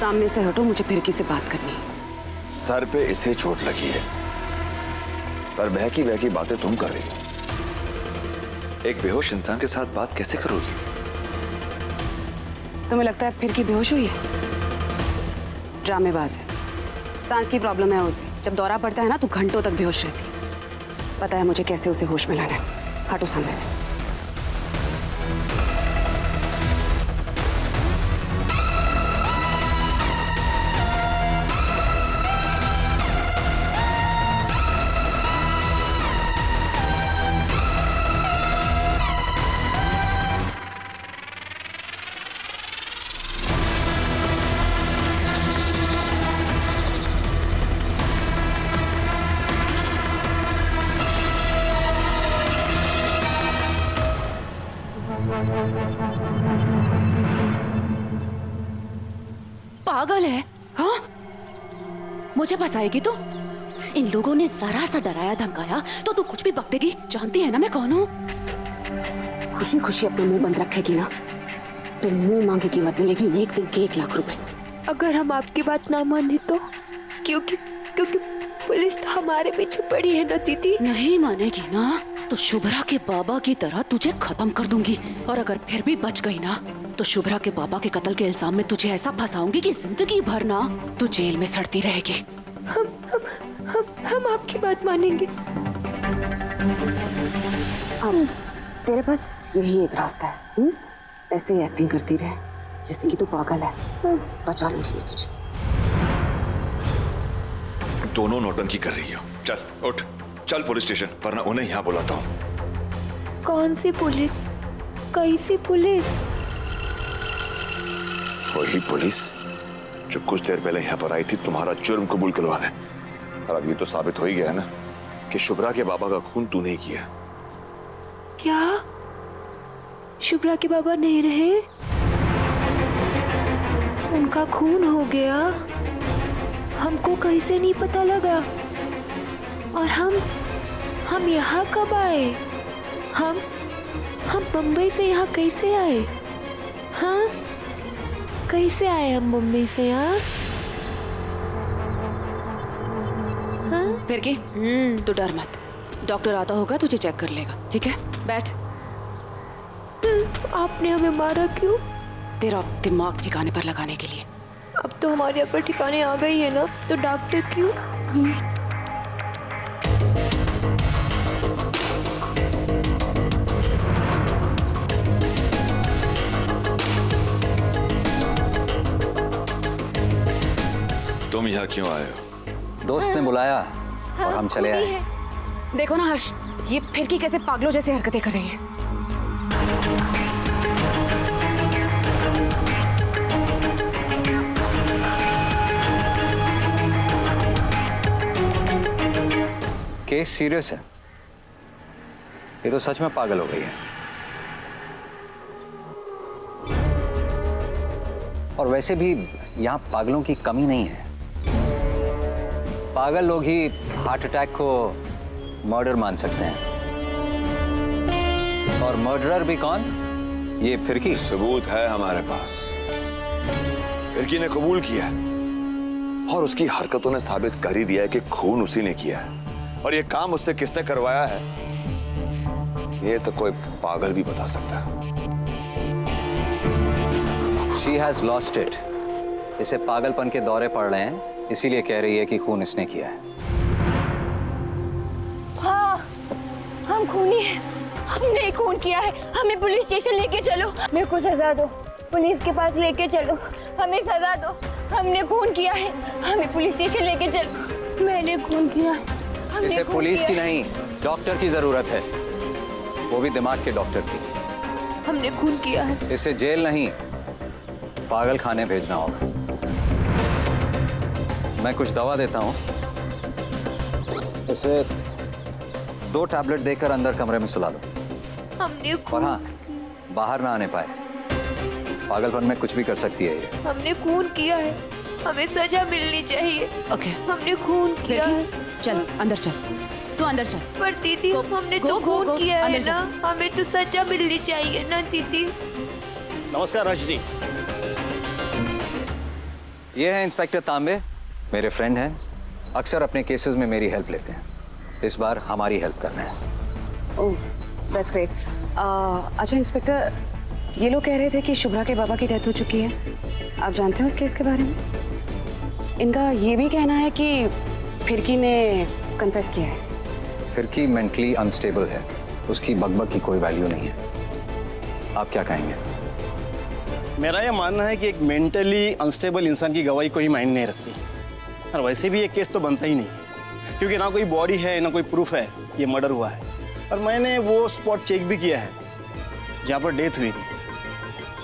सामने से हटो, मुझे फिरकी से बात करनी है। सर पे इसे चोट लगी है, पर बहकी बहकी बातें तुम कर रही हो। एक बेहोश इंसान के साथ बात कैसे करोगी? तुम्हें लगता है फिरकी बेहोश हुई है? ड्रामेबाज है, सांस की प्रॉब्लम है उसे। जब दौरा पड़ता है ना तो घंटों तक बेहोश रहती है। पता है मुझे कैसे उसे होश में लाना है। हटो सामने से। पागल है? हाँ, मुझे फंसाएगी तू? इन लोगों ने जरा सा डराया धमकाया तो तू कुछ भी बक देगी। जानती है ना मैं कौन हूँ। खुशी खुशी अपना मुंह बंद रखेगी ना तो मुंह मांगी कीमत मिलेगी 1 दिन के 1 लाख रुपए। अगर हम आपकी बात ना माने तो? क्योंकि पुलिस तो हमारे पीछे पड़ी है ना दीदी। नहीं मानेगी ना तो शुभ्रा के बाबा की तरह तुझे खत्म कर दूंगी। और अगर फिर भी बच गई ना तो शुभ्रा के बाबा के कत्ल के इल्जाम में तुझे ऐसा फंसाऊंगी कि जिंदगी भर ना तू जेल में सड़ती रहेगी। हम आपकी बात मानेंगे। तेरे पास यही एक रास्ता है। ऐसे ही एक्टिंग करती रहे जैसे कि तू पागल है। बचा लूंगी मैं तुझे। दोनों नौटंकी कर रही हो। चल उठ, चल पुलिस स्टेशन, वरना उन्हें यहाँ बुलाता हूँ। कौन सी पुलिस? कैसी पुलिस? वही पुलिस जो कुछ देर पहले यहाँ पर आई थी तुम्हारा जुर्म कबूल करवाने। और अब ये तो साबित हो ही गया है ना कि शुभ्रा के बाबा का खून तूने किया। क्या शुभ्रा के बाबा नहीं रहे? उनका खून हो गया? हमको कैसे नहीं पता लगा? और हम यहाँ कब आए? हम बम्बई से यहाँ कैसे आए? हाँ, कैसे आए हम बम्बई से यहाँ? हाँ? फिर की तू डर मत। डॉक्टर आता होगा तुझे चेक कर लेगा। ठीक है, बैठ। आपने हमें मारा क्यों? तेरा दिमाग ठिकाने पर लगाने के लिए। अब तो हमारी अकल ठिकाने आ गई है ना, तो डॉक्टर क्यों? तुम यहाँ क्यों आए हो? दोस्त ने बुलाया और हम चले आए। देखो ना हर्ष, ये फिरकी कैसे पागलों जैसे हरकतें कर रही है। केस सीरियस है। ये तो सच में पागल हो गई है। और वैसे भी यहाँ पागलों की कमी नहीं है। पागल लोग ही हार्ट अटैक को मर्डर मान सकते हैं। और मर्डरर भी कौन? ये फिरकी। सबूत है हमारे पास। फिरकी ने कबूल किया और उसकी हरकतों ने साबित कर ही दिया है कि खून उसी ने किया है। और ये काम उससे किसने करवाया है ये तो कोई पागल भी बता सकता है। She has lost it. इसे पागलपन के दौरे पड़ रहे हैं, इसीलिए कह रही है कि खून इसने किया है। हाँ, हम खूनी हैं। हमने खून किया है। हमें पुलिस स्टेशन लेके चलो। मेरे को सजा दो। पुलिस के पास लेके चलो। हमें सजा दो। हमने खून किया है। हमें पुलिस स्टेशन लेके चलो। मैंने खून किया है। इसे पुलिस की नहीं, डॉक्टर की जरूरत है, वो भी दिमाग के डॉक्टर की। हमने खून किया है। इसे जेल नहीं, पागल खाने भेजना होगा। मैं कुछ दवा देता हूँ, इसे 2 टैबलेट देकर अंदर कमरे में सुला दो। हमने और हाँ, बाहर ना आने पाए। पागलपन में कुछ भी कर सकती है ये। हमने खून किया है। हमें सजा मिलनी चाहिए। ओके, हमने खून किया है। चल अंदर चल। तू अंदर चल। पर दीदी हमने तो खून किया है ना, हमें तो सजा मिलनी चाहिए ना दीदी। नमस्कार हर्ष जी। ये है इंस्पेक्टर तांबे, मेरे फ्रेंड हैं, अक्सर अपने केसेस में मेरी हेल्प लेते हैं। इस बार हमारी हेल्प करना है। Oh that's great. अच्छा इंस्पेक्टर, ये लोग कह रहे थे कि शुभ्रा के बाबा की डेथ हो चुकी है। आप जानते हैं उस केस के बारे में? इनका ये भी कहना है कि फिरकी ने कन्फेस किया है। फिरकी मेंटली अनस्टेबल है, उसकी बकबक की कोई वैल्यू नहीं है। आप क्या कहेंगे? मेरा ये मानना है कि एक मेंटली अनस्टेबल इंसान की गवाही कोई मायने नहीं रखती, और वैसे भी ये केस तो बनता ही नहीं, क्योंकि ना कोई बॉडी है ना कोई प्रूफ है ये मर्डर हुआ है। और मैंने वो स्पॉट चेक भी किया है जहाँ पर डेथ हुई थी,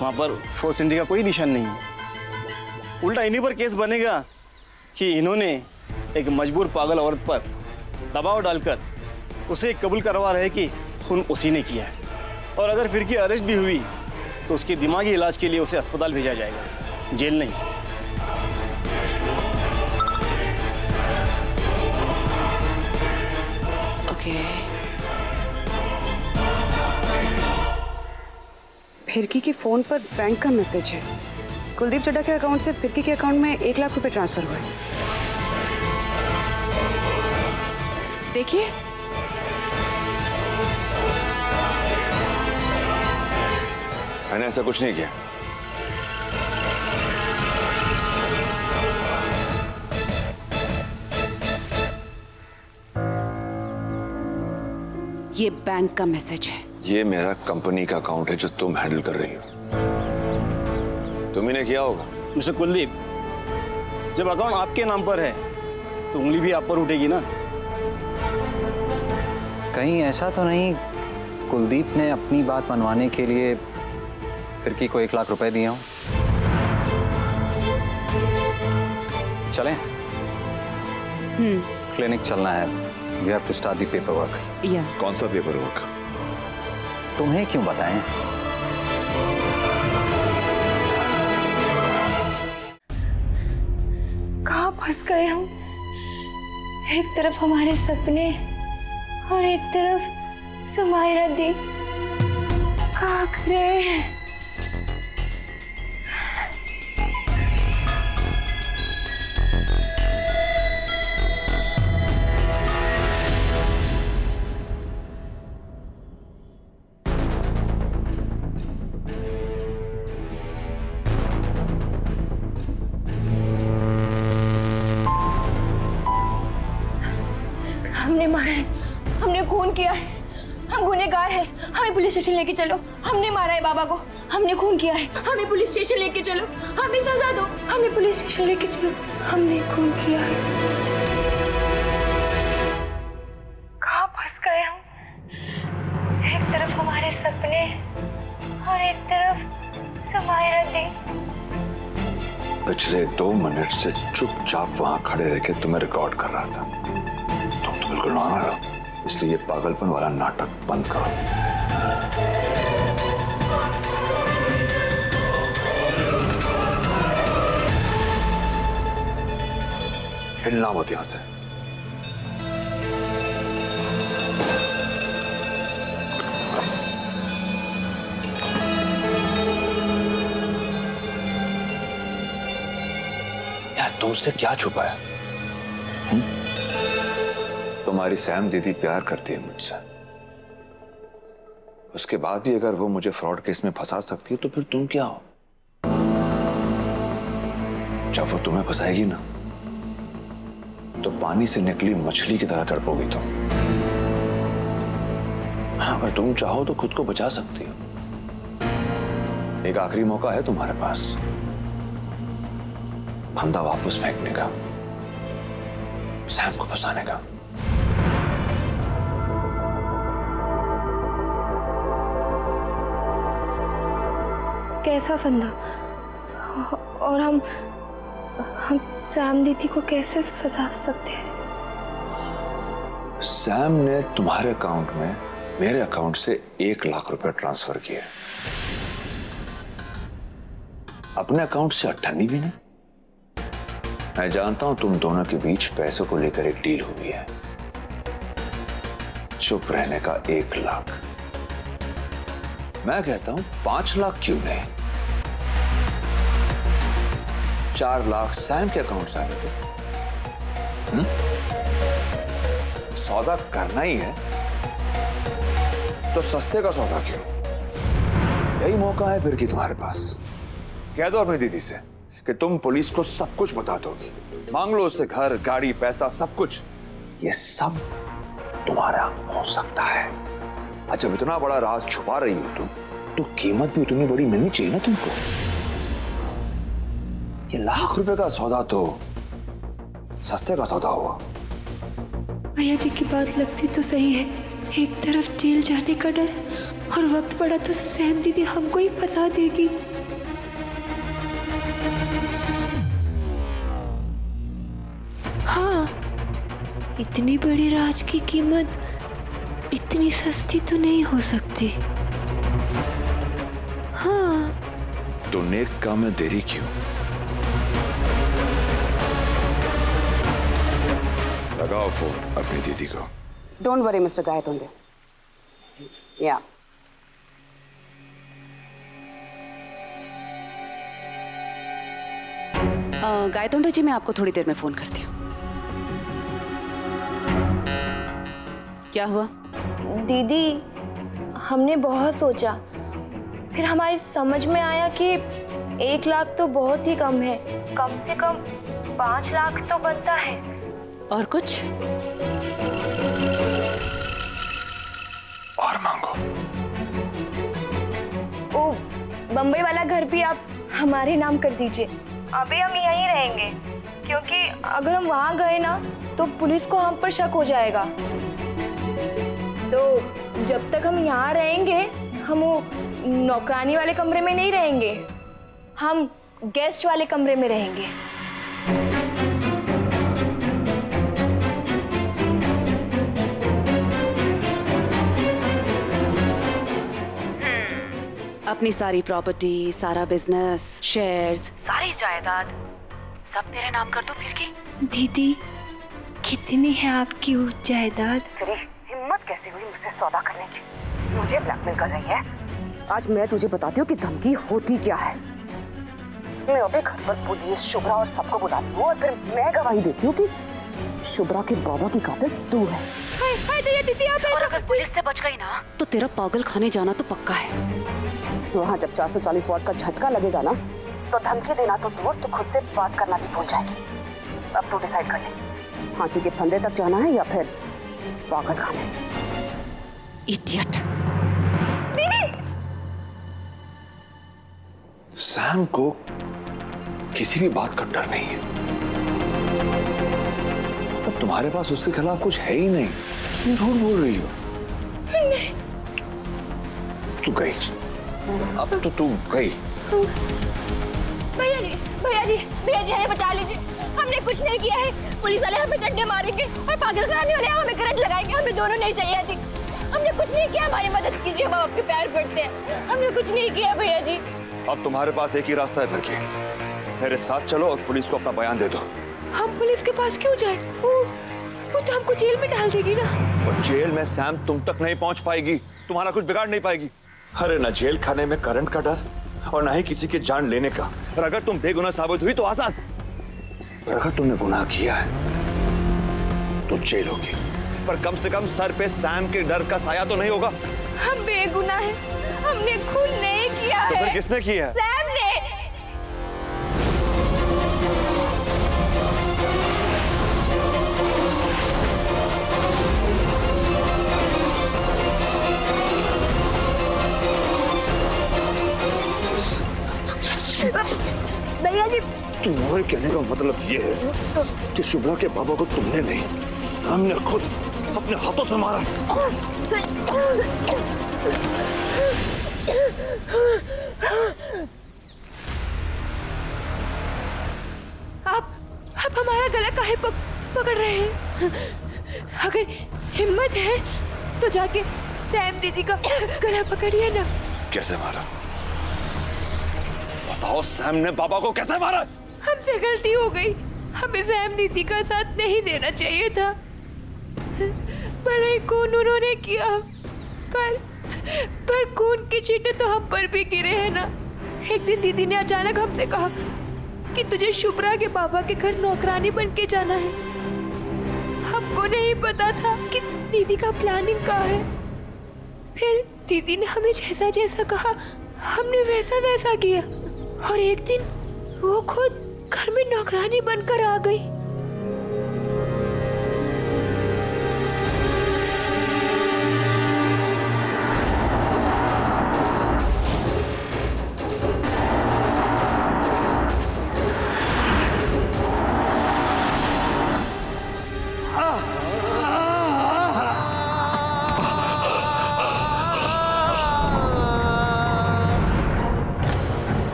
वहाँ पर फोर्स एंट्री का कोई निशान नहीं है। उल्टा इन्हीं पर केस बनेगा कि इन्होंने एक मजबूर पागल औरत पर दबाव डालकर उसे कबूल करवा रहे कि खून उसी ने किया है। और अगर फिर की अरेस्ट भी हुई तो उसके दिमागी इलाज के लिए उसे अस्पताल भेजा जाएगा, जेल नहीं। ओके। फिरकी के फोन पर बैंक का मैसेज है। कुलदीप चड्ढा के अकाउंट से फिरकी के अकाउंट में 1 लाख रुपए ट्रांसफर हुए। देखिए, मैंने ऐसा कुछ नहीं किया। ये बैंक का मैसेज है। ये मेरा कंपनी का अकाउंट है जो तुम हैंडल कर रही हो। तुम ही ने किया होगा। मिस्टर कुलदीप, जब अकाउंट आपके नाम पर है तो उंगली भी आप पर उठेगी ना। कहीं ऐसा तो नहीं कुलदीप ने अपनी बात मनवाने के लिए फिरकी को 1 लाख रुपए दिए हों? चलें? क्लिनिक चलना है। We have to start the paper work. या कौन सा पेपर वर्क? तुम्हें क्यों बताएं? कहाँ फंस गए हम? एक तरफ हमारे सपने और एक तरफ समायरा दी। क्या करें? हमने मारा है, हमने खून किया है, हम गुनहगार हैं, हमें पुलिस स्टेशन लेके चलो। हमने मारा है बाबा को, हमने खून किया है, हमें पुलिस स्टेशन लेके चलो, हमें सजा दो, हमें पुलिस स्टेशन लेके चलो, हमने खून किया है। कहाँ फंस गए हम? एक तरफ हमारे सपने और एक तरफ समायरा दी। पिछले 2 मिनट से चुपचाप वहां खड़े रह के तुम्हें रिकॉर्ड कर रहा था। तुम तो बिल्कुल नॉर्मल हो, इसलिए ये पागलपन वाला नाटक बंद करो। हिलना मत यहां से। यार तुमसे क्या छुपाया? तुम्हारी सैम दीदी प्यार करती है मुझसे। उसके बाद भी अगर वो मुझे फ्रॉड केस में फंसा सकती है तो फिर तुम क्या हो? जब वो तुम्हें फंसाएगी ना तो पानी से निकली मछली की तरह तड़पोगी तुम। हाँ, अगर तुम चाहो तो खुद को बचा सकती हो। एक आखिरी मौका है तुम्हारे पास, फंदा वापस फेंकने का, सैम को फंसाने का। कैसा फंदा? और हम सैम दीदी को कैसे फंसा सकते हैं? सैम ने तुम्हारे अकाउंट में मेरे अकाउंट से 1 लाख रुपए ट्रांसफर किए, अपने अकाउंट से अट्ठानी भी नहीं। मैं जानता हूं तुम दोनों के बीच पैसों को लेकर एक डील हुई है। चुप रहने का 1 लाख, मैं कहता हूं 5 लाख क्यों नहीं? 4 लाख सैम के अकाउंट से आने थे। सौदा करना ही है तो सस्ते का सौदा क्यों? यही मौका है फिर कि तुम्हारे पास। कह दो अपनी दीदी से कि तुम पुलिस को सब कुछ बता दोगी, मांग लो उससे घर, गाड़ी, पैसा, सब कुछ। ये सब तुम्हारा हो सकता है। अच्छा, जब इतना बड़ा राज छुपा रही हो तुम, तो कीमत भी उतनी बड़ी मिलनी चाहिए ना तुमको। ये लाख रुपए का सौदा तो सस्ते का सौदा हुआ। भैया जी की बात लगती तो सही है। एक तरफ जेल जाने का डर और वक्त पड़ा तो सैम दीदी हमको ही फंसा देगी। हाँ, इतनी बड़ी राज की कीमत इतनी सस्ती तो नहीं हो सकती। हाँ, तो नेक काम में देरी क्यों? लगाओ फोन अपनी दीदी को। Don't worry mister Gaitonde. या गायतोंडे जी, मैं आपको थोड़ी देर में फोन करती हूँ। क्या हुआ? दीदी, हमने बहुत सोचा, फिर हमारी समझ में आया कि 1 लाख तो बहुत ही कम है। कम से कम 5 लाख तो बनता है। और कुछ? और मांगो। ओ, बम्बई वाला घर भी आप हमारे नाम कर दीजिए। अभी हम यहीं रहेंगे, क्योंकि अगर हम वहां गए ना तो पुलिस को हम पर शक हो जाएगा। तो जब तक हम यहाँ रहेंगे, हम वो नौकरानी वाले कमरे में नहीं रहेंगे, हम गेस्ट वाले कमरे में रहेंगे। अपनी सारी प्रॉपर्टी, सारा बिजनेस, शेयर्स, सारी जायदाद सब तेरे नाम कर दो फिर की। दीदी, कितनी है आपकी वो जायदाद? तेरी हिम्मत कैसे हुई मुझसे सौदा करने की? मुझे ब्लैकमेल कर रही है। आज मैं तुझे बताती हूँ कि धमकी होती क्या है। मैं अभी घर पर पुलिस, शुभ्रा और सबको बुलाती हूँ, और फिर मैं गवाही देती हूँ कि शुभ्रा के बाबा की कातिल तू है। दीदी, आप और अगर पुलिस से बच गई ना, तो तेरा पागल खाने जाना तो पक्का है। वहाँ जब 440 वॉट का झटका लगेगा ना, तो धमकी देना तो दूर, तो खुद से बात करना भी भूल जाएगी। अब तो डिसाइड कर ले, फांसी के फंदे तक जाना है या फिर पागल खाने। इडियट। सैम को किसी भी बात का डर नहीं है। मतलब तुम्हारे पास उसके खिलाफ कुछ है ही नहीं। तुम झूठ बोल रही हो। नहीं। तू गई, अब तो तू गई। भैया जी हमें बचा लीजिए। हमने कुछ नहीं किया है। पुलिस वाले हमें डंडे मारेंगे और पागल कराने वाले हमें करंट लगाएंगे। हमें दोनों नहीं चाहिए जी। हमने कुछ नहीं किया, हमारी मदद कीजिए, हम आपके पैर पड़ते हैं। हमने कुछ नहीं किया भैया जी। अब तुम्हारे पास एक ही रास्ता है फिर के, मेरे साथ चलो और पुलिस को अपना बयान दे दो। हम पुलिस के पास क्यों जाए? वो तो हमको जेल में डाल देगी ना। और जेल में सैम तुम तक नहीं पहुंच पाएगी, तुम्हारा कुछ बिगाड़ नहीं पाएगी। अरे ना जेल खाने में करंट का डर और ना ही किसी की जान लेने का। और अगर तुम बेगुनाह साबित हुई तो आजाद, और अगर तुमने गुनाह किया है तो जेल होगी। पर कम से कम सर पे सैम के डर का साया तो नहीं होगा। हम बेगुनाह हैं, हमने खून नहीं किया है। तो फिर किसने किया है? सैम ने। भैया जी, तुम्हारे कहने का मतलब ये है कि शुभ्रा के बाबा को तुमने नहीं, सैम ने खुद अपने हाथों से मारा। आप हमारा गला काहे पकड़ रहे हैं? अगर हिम्मत है तो जाके सैम दीदी का गला पकड़िए ना। कैसे मारा? बताओ, सैम ने बाबा को कैसे मारा? हमसे गलती हो गई, हमें सैम दीदी का साथ नहीं देना चाहिए था। भले ही खून उन्होंने किया, पर खून की छींटे तो हम पर भी गिरे हैं ना। एक दिन दीदी ने अचानक हमसे कहा कि तुझे शुभ्रा के पापा के घर नौकरानी बन के जाना है। हमको नहीं पता था कि दीदी का प्लानिंग का है। फिर दीदी ने हमें जैसा जैसा कहा हमने वैसा वैसा किया, और एक दिन वो खुद घर में नौकरानी बनकर आ गई।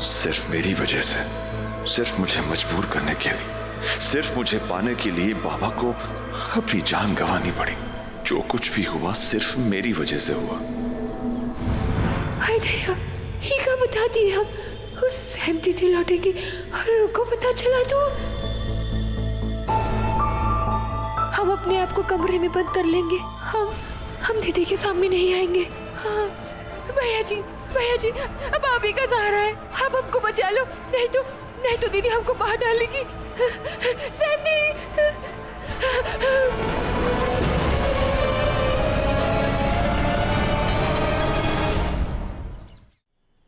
सिर्फ मेरी वजह से, सिर्फ मुझे मजबूर करने के लिए, सिर्फ मुझे पाने के लिए बाबा को अपनी जान गंवानी पड़ी। जो कुछ भी हुआ सिर्फ मेरी वजह से हुआ। हाय दया, ही का बता दिया उस सैम दीदी लौटेगी और उनको पता चला तो हम अपने आप को कमरे में बंद कर लेंगे। हम दीदी के सामने नहीं आएंगे। हाँ भैया जी, अब आप ही का सहारा है, आप हमको बचा लो, नहीं तो दीदी हमको बाहर डालेगी। सैम दीदी,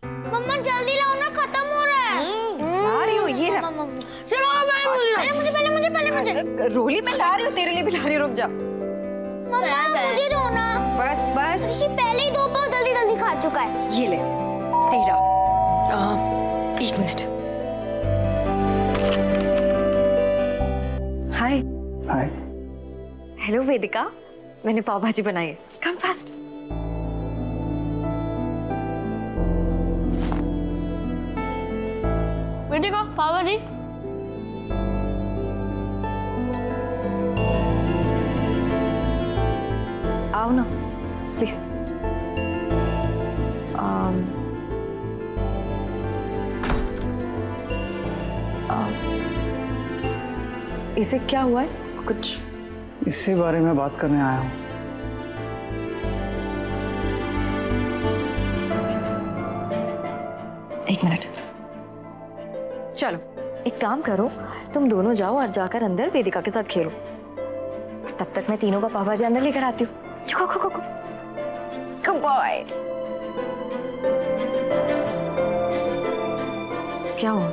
मम्मा जल्दी लाओ ना, खत्म हो रहा है। ला रही हूँ, ये रहा। चलो मुझे पहले रोली मैं ला रही हूँ, तेरे लिए भी ला रही हूँ, रुक जा। मम्मा मुझे दो ना। बस ये पहले ही दो बार जल्दी खा चुका है। ये ले तेरा। एक मिनट। हाय। हेलो वेदिका, मैंने पाव भाजी बनाई है, कम फास्ट। वेदिका पाव भाजी। आओ ना प्लीज। इसे क्या हुआ है? कुछ इसी बारे में बात करने आया हूँ। एक मिनट। चलो एक काम करो, तुम दोनों जाओ और जाकर अंदर वेदिका के साथ खेलो, तब तक मैं तीनों का पाव भाजी अंदर लेकर आती हूँ। Good boy। क्या हुआ?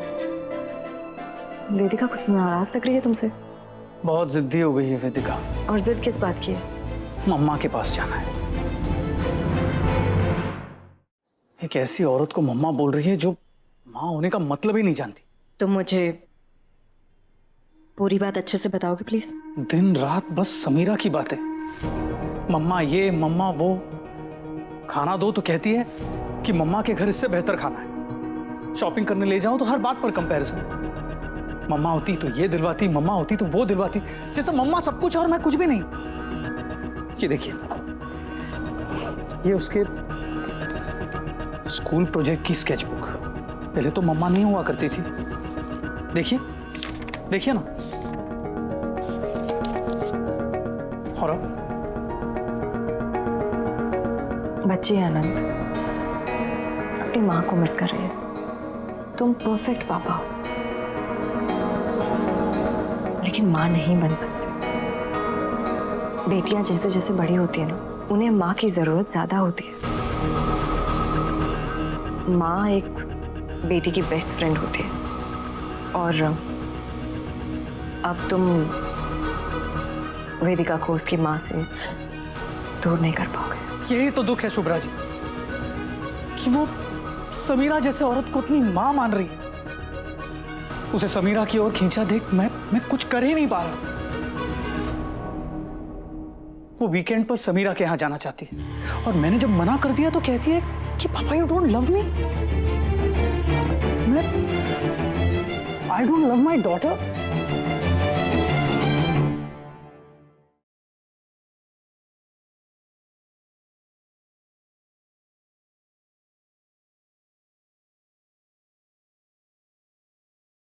वेदिका कुछ नाराज लग रही है तुमसे। बहुत जिद्दी हो गई है वेदिका। और जिद किस बात की है? मम्मा के पास जाना है। एक ऐसी औरत को मम्मा बोल रही है जो माँ होने का मतलब ही नहीं जानती। तुम मुझे पूरी बात अच्छे से बताओगे प्लीज? दिन रात बस समीरा की बातें, मम्मा ये मम्मा वो। खाना दो तो कहती है कि मम्मा के घर इससे बेहतर खाना है। शॉपिंग करने ले जाऊं तो हर बात पर कंपैरिजन। मम्मा होती तो ये दिलवाती, मम्मा होती तो वो दिलवाती, जैसे मम्मा सब कुछ और मैं कुछ भी नहीं। ये देखिए, ये उसके स्कूल प्रोजेक्ट की स्केचबुक। पहले तो मम्मा नहीं हुआ करती थी। देखिए ना। और अब बच्ची आनंद अपनी माँ को मिस कर रही है। तुम परफेक्ट पापा हो, लेकिन माँ नहीं बन सकती। बेटियां जैसे जैसे बड़ी होती है ना, उन्हें माँ की जरूरत ज्यादा होती है। माँ एक बेटी की बेस्ट फ्रेंड होती है, और अब तुम वेदिका को उसकी माँ से दूर नहीं कर पाओगे। यही तो दुख है शुभ्रा जी, कि वो समीरा जैसे औरत को अपनी मां मान रही है। उसे समीरा की ओर खींचा देख मैं कुछ कर ही नहीं पा रहा। वो वीकेंड पर समीरा के यहां जाना चाहती है, और मैंने जब मना कर दिया तो कहती है कि पापा you don't love me. I don't love my daughter.